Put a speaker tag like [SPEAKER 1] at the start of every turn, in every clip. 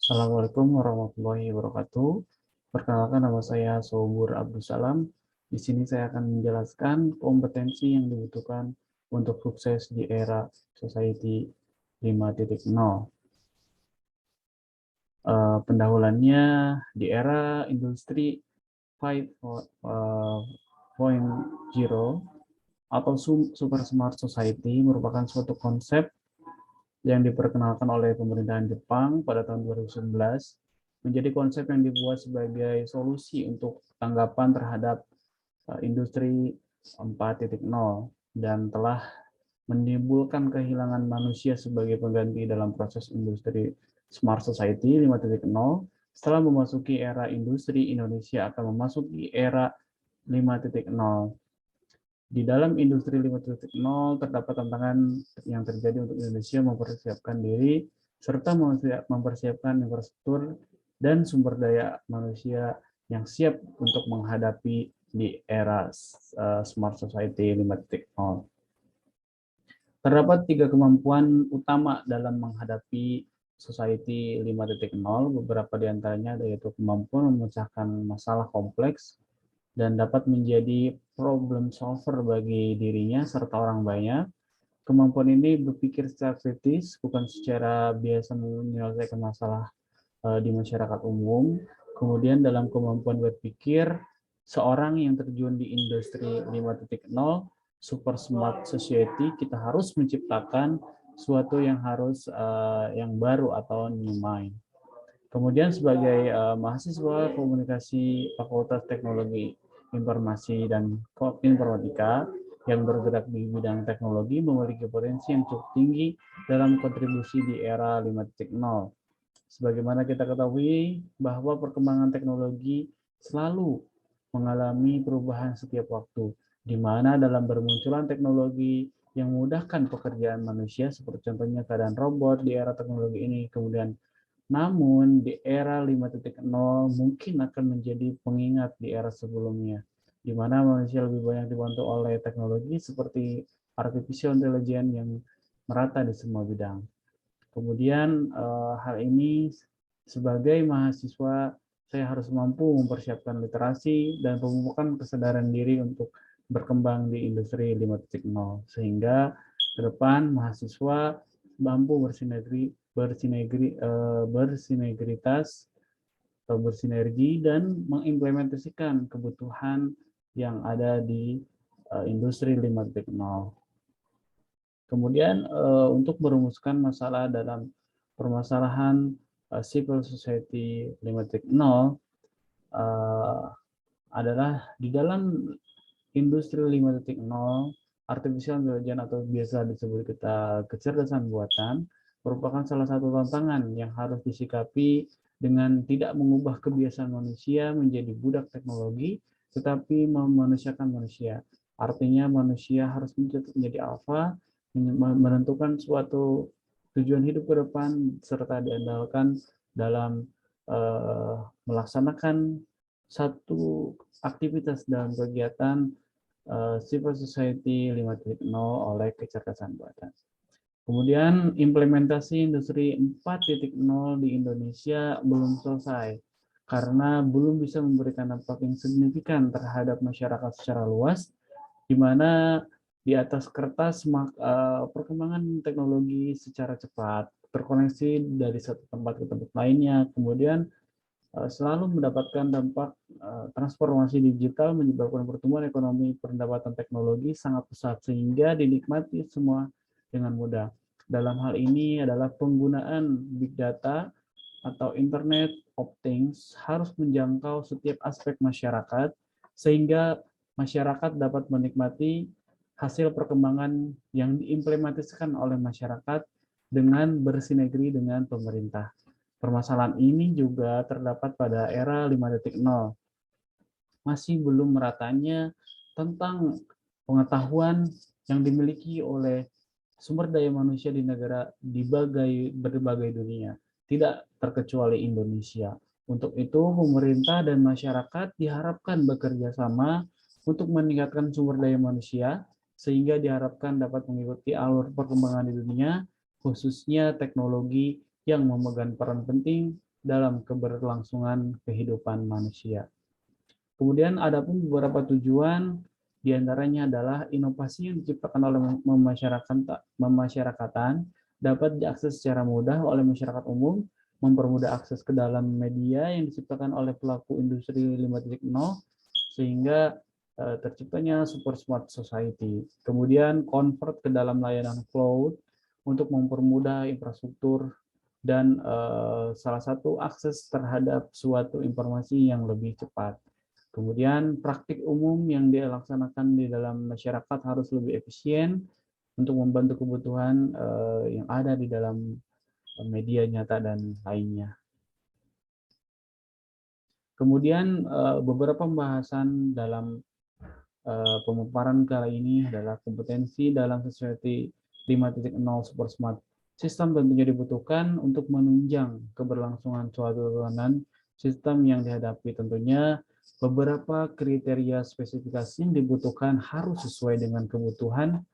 [SPEAKER 1] Assalamualaikum warahmatullahi wabarakatuh. Perkenalkan, nama saya Sobur Abdussalam. Di sini saya akan menjelaskan kompetensi yang dibutuhkan untuk sukses di era Society 5.0. Pendahuluannya, di era industri 5.0 atau Super Smart Society merupakan suatu konsep yang diperkenalkan oleh pemerintahan Jepang pada tahun 2011, menjadi konsep yang dibuat sebagai solusi untuk tanggapan terhadap industri 4.0 dan telah menimbulkan kehilangan manusia sebagai pengganti dalam proses industri Smart Society 5.0. Setelah memasuki era industri, Indonesia akan memasuki era 5.0. Di dalam industri 5.0 terdapat tantangan yang terjadi untuk Indonesia mempersiapkan diri serta mempersiapkan infrastruktur dan sumber daya manusia yang siap untuk menghadapi di era Smart Society 5.0. Terdapat 3 kemampuan utama dalam menghadapi Society 5.0, beberapa di antaranya yaitu kemampuan memecahkan masalah kompleks dan dapat menjadi problem solver bagi dirinya serta orang banyak. Kemampuan ini berpikir secara kritis, bukan secara biasa menyelesaikan masalah di masyarakat umum. Kemudian dalam kemampuan berpikir, seorang yang terjun di industri 5.0, super smart society, kita harus menciptakan suatu yang yang baru atau new mind. Kemudian sebagai mahasiswa komunikasi Fakultas Teknologi Informasi dan Informatika yang bergerak di bidang teknologi memiliki potensi yang cukup tinggi dalam kontribusi di era 5.0. Sebagaimana kita ketahui bahwa perkembangan teknologi selalu mengalami perubahan setiap waktu, di mana dalam bermunculan teknologi yang memudahkan pekerjaan manusia, seperti contohnya keadaan robot di era teknologi ini, kemudian namun di era 5.0 mungkin akan menjadi pengingat di era sebelumnya, di mana manusia lebih banyak dibantu oleh teknologi seperti artificial intelligence yang merata di semua bidang. Kemudian hal ini sebagai mahasiswa saya harus mampu mempersiapkan literasi dan pemupukan kesadaran diri untuk berkembang di industri 5.0 sehingga ke depan mahasiswa mampu bersinergitas atau bersinergi dan mengimplementasikan kebutuhan yang ada di industri 5.0. Kemudian untuk merumuskan masalah dalam permasalahan civil society 5.0 adalah di dalam industri 5.0, artificial intelligence atau biasa disebut kita kecerdasan buatan merupakan salah satu tantangan yang harus disikapi dengan tidak mengubah kebiasaan manusia menjadi budak teknologi, tetapi memanusiakan manusia. Artinya manusia harus menjadi alfa, menentukan suatu tujuan hidup ke depan, serta diandalkan dalam melaksanakan satu aktivitas dalam kegiatan civil society 5.0 oleh kecerdasan buatan. Kemudian implementasi industri 4.0 di Indonesia belum selesai karena belum bisa memberikan dampak yang signifikan terhadap masyarakat secara luas, di mana di atas kertas perkembangan teknologi secara cepat terkoneksi dari satu tempat ke tempat lainnya, kemudian selalu mendapatkan dampak transformasi digital menyebabkan pertumbuhan ekonomi pendapatan teknologi sangat pesat sehingga dinikmati semua dengan mudah. Dalam hal ini adalah penggunaan big data atau Internet of Things harus menjangkau setiap aspek masyarakat sehingga masyarakat dapat menikmati hasil perkembangan yang diimplementasikan oleh masyarakat dengan bersinergi dengan pemerintah. Permasalahan ini juga terdapat pada era 5.0. Masih belum meratanya tentang pengetahuan yang dimiliki oleh sumber daya manusia di negara di berbagai dunia, tidak terkecuali Indonesia. Untuk itu, pemerintah dan masyarakat diharapkan bekerja sama untuk meningkatkan sumber daya manusia, sehingga diharapkan dapat mengikuti alur perkembangan di dunia, khususnya teknologi yang memegang peran penting dalam keberlangsungan kehidupan manusia. Kemudian ada pun beberapa tujuan, diantaranya adalah inovasi yang diciptakan oleh memasyarakatan dapat diakses secara mudah oleh masyarakat umum, mempermudah akses ke dalam media yang diciptakan oleh pelaku industri 5.0, sehingga terciptanya super smart society. Kemudian convert ke dalam layanan cloud untuk mempermudah infrastruktur dan salah satu akses terhadap suatu informasi yang lebih cepat. Kemudian praktik umum yang dilaksanakan di dalam masyarakat harus lebih efisien untuk membantu kebutuhan yang ada di dalam media nyata dan lainnya. Kemudian beberapa pembahasan dalam pemaparan kali ini adalah kompetensi dalam Society 5.0 Super Smart System tentunya dibutuhkan untuk menunjang keberlangsungan suatu tatanan sistem yang dihadapi. Tentunya beberapa kriteria spesifikasi yang dibutuhkan harus sesuai dengan kebutuhan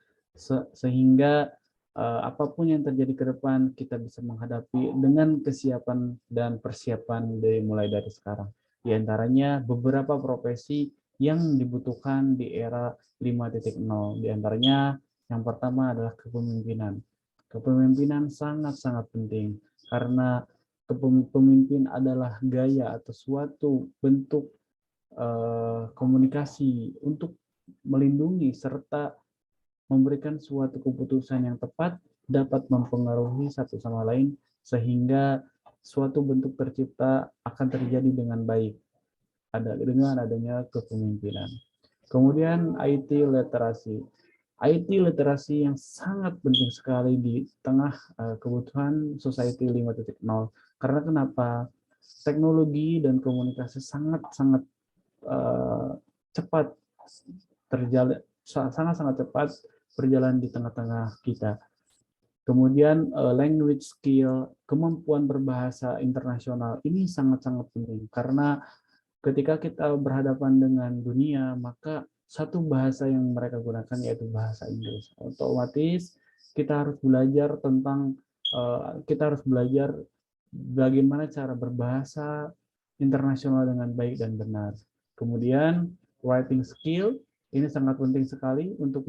[SPEAKER 1] sehingga apapun yang terjadi ke depan kita bisa menghadapi dengan kesiapan dan persiapan mulai dari sekarang. Di antaranya beberapa profesi yang dibutuhkan di era 5.0. Di antaranya yang pertama adalah kepemimpinan. Kepemimpinan sangat-sangat penting karena kepemimpinan adalah gaya atau suatu bentuk komunikasi untuk melindungi serta memberikan suatu keputusan yang tepat dapat mempengaruhi satu sama lain sehingga suatu bentuk tercipta akan terjadi dengan baik dengan adanya kepemimpinan. Kemudian IT literasi. IT literasi yang sangat penting sekali di tengah kebutuhan society 5.0. Karena kenapa? Teknologi dan komunikasi sangat-sangat cepat terjalan, sangat-sangat cepat berjalan di tengah-tengah kita. Kemudian language skill, kemampuan berbahasa internasional ini sangat-sangat penting karena ketika kita berhadapan dengan dunia, maka satu bahasa yang mereka gunakan yaitu bahasa Inggris. Otomatis kita harus belajar tentang bagaimana cara berbahasa internasional dengan baik dan benar. Kemudian writing skill ini sangat penting sekali untuk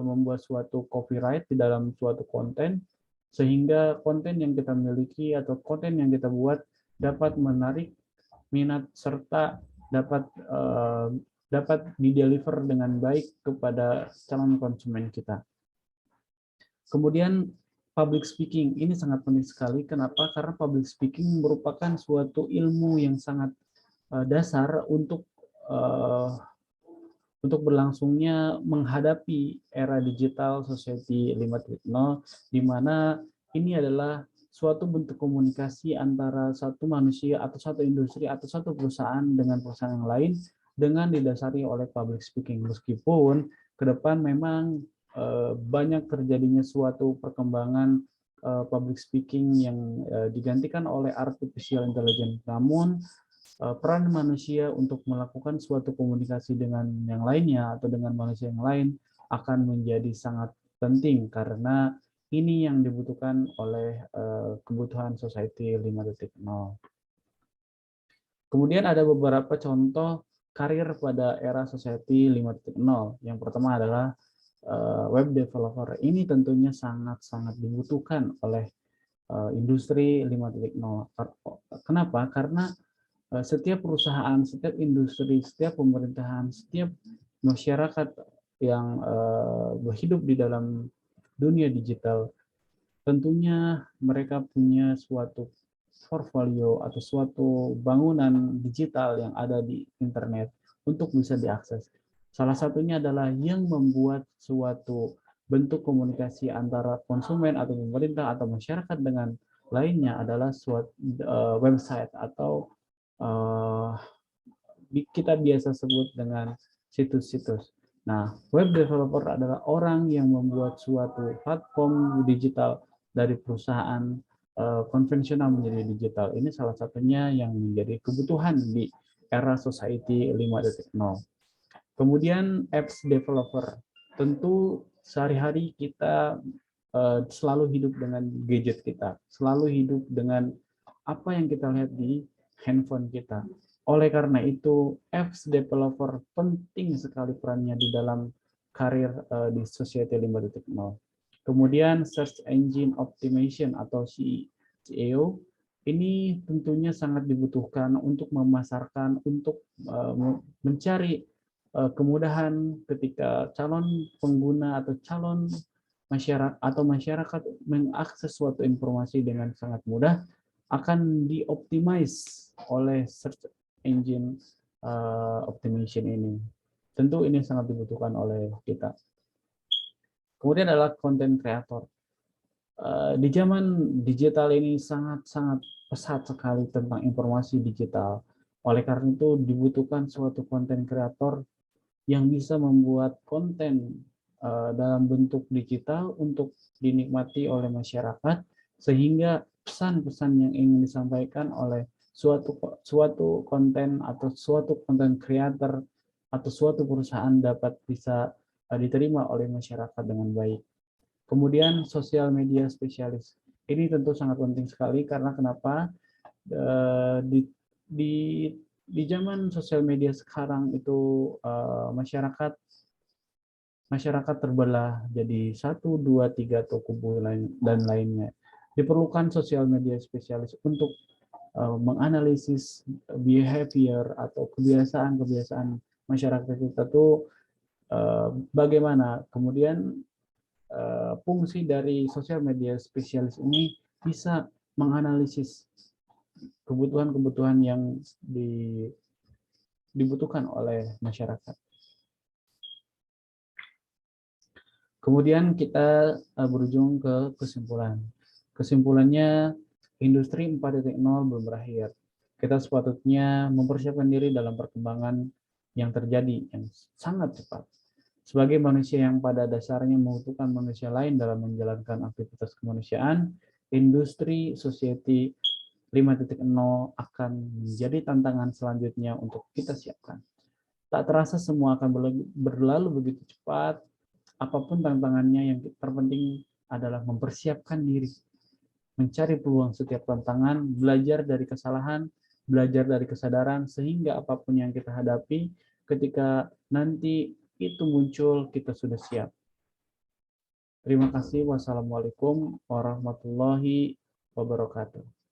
[SPEAKER 1] membuat suatu copyright di dalam suatu konten sehingga konten yang kita miliki atau konten yang kita buat dapat menarik minat serta dapat dideliver dengan baik kepada calon konsumen kita. Kemudian public speaking ini sangat penting sekali. Kenapa? Karena public speaking merupakan suatu ilmu yang sangat dasar untuk berlangsungnya menghadapi era digital society 5.0 di mana ini adalah suatu bentuk komunikasi antara satu manusia atau satu industri atau satu perusahaan dengan perusahaan yang lain dengan didasari oleh public speaking. Meskipun ke depan memang banyak terjadinya suatu perkembangan public speaking yang digantikan oleh artificial intelligence. Namun peran manusia untuk melakukan suatu komunikasi dengan yang lainnya atau dengan manusia yang lain akan menjadi sangat penting karena ini yang dibutuhkan oleh kebutuhan society 5.0. Kemudian ada beberapa contoh karir pada era society 5.0. Yang pertama adalah web developer. Ini tentunya sangat-sangat dibutuhkan oleh industri 5.0. Kenapa? Karena setiap perusahaan, setiap industri, setiap pemerintahan, setiap masyarakat yang berhidup di dalam dunia digital, tentunya mereka punya suatu portfolio atau suatu bangunan digital yang ada di internet untuk bisa diakses. Salah satunya adalah yang membuat suatu bentuk komunikasi antara konsumen atau pemerintah atau masyarakat dengan lainnya adalah suatu website atau kita biasa sebut dengan situs-situs. Nah, web developer adalah orang yang membuat suatu platform digital dari perusahaan konvensional menjadi digital. Ini salah satunya yang menjadi kebutuhan di era society 5.0. Kemudian apps developer. Tentu sehari-hari kita selalu hidup dengan gadget kita, selalu hidup dengan apa yang kita lihat di handphone kita. Oleh karena itu, apps developer penting sekali perannya di dalam karir di Society 5.0. Kemudian search engine optimization atau SEO ini tentunya sangat dibutuhkan untuk memasarkan, untuk mencari kemudahan ketika calon pengguna atau calon masyarakat mengakses suatu informasi dengan sangat mudah akan dioptimize oleh search engine optimization ini. Tentu ini sangat dibutuhkan oleh kita. Kemudian adalah content creator. Di zaman digital ini sangat-sangat pesat sekali tentang informasi digital. Oleh karena itu dibutuhkan suatu content creator yang bisa membuat konten dalam bentuk digital untuk dinikmati oleh masyarakat, sehingga pesan-pesan yang ingin disampaikan oleh suatu konten atau suatu konten creator atau suatu perusahaan dapat bisa diterima oleh masyarakat dengan baik. Kemudian sosial media spesialis. Ini tentu sangat penting sekali karena kenapa? Di zaman sosial media sekarang itu masyarakat terbelah jadi 1, 2, 3 atau kubu dan lainnya. Diperlukan sosial media spesialis untuk menganalisis behavior atau kebiasaan-kebiasaan masyarakat kita tuh bagaimana. Kemudian fungsi dari sosial media spesialis ini bisa menganalisis kebutuhan-kebutuhan yang dibutuhkan oleh masyarakat. Kemudian kita berujung ke kesimpulan. Kesimpulannya, industri 4.0 belum berakhir. Kita sepatutnya mempersiapkan diri dalam perkembangan yang terjadi yang sangat cepat. Sebagai manusia yang pada dasarnya membutuhkan manusia lain dalam menjalankan aktivitas kemanusiaan, industri society 5.0 akan menjadi tantangan selanjutnya untuk kita siapkan. Tak terasa semua akan berlalu begitu cepat. Apapun tantangannya, yang terpenting adalah mempersiapkan diri, mencari peluang setiap tantangan, belajar dari kesalahan, belajar dari kesadaran, sehingga apapun yang kita hadapi, ketika nanti itu muncul, kita sudah siap. Terima kasih. Wassalamualaikum warahmatullahi wabarakatuh.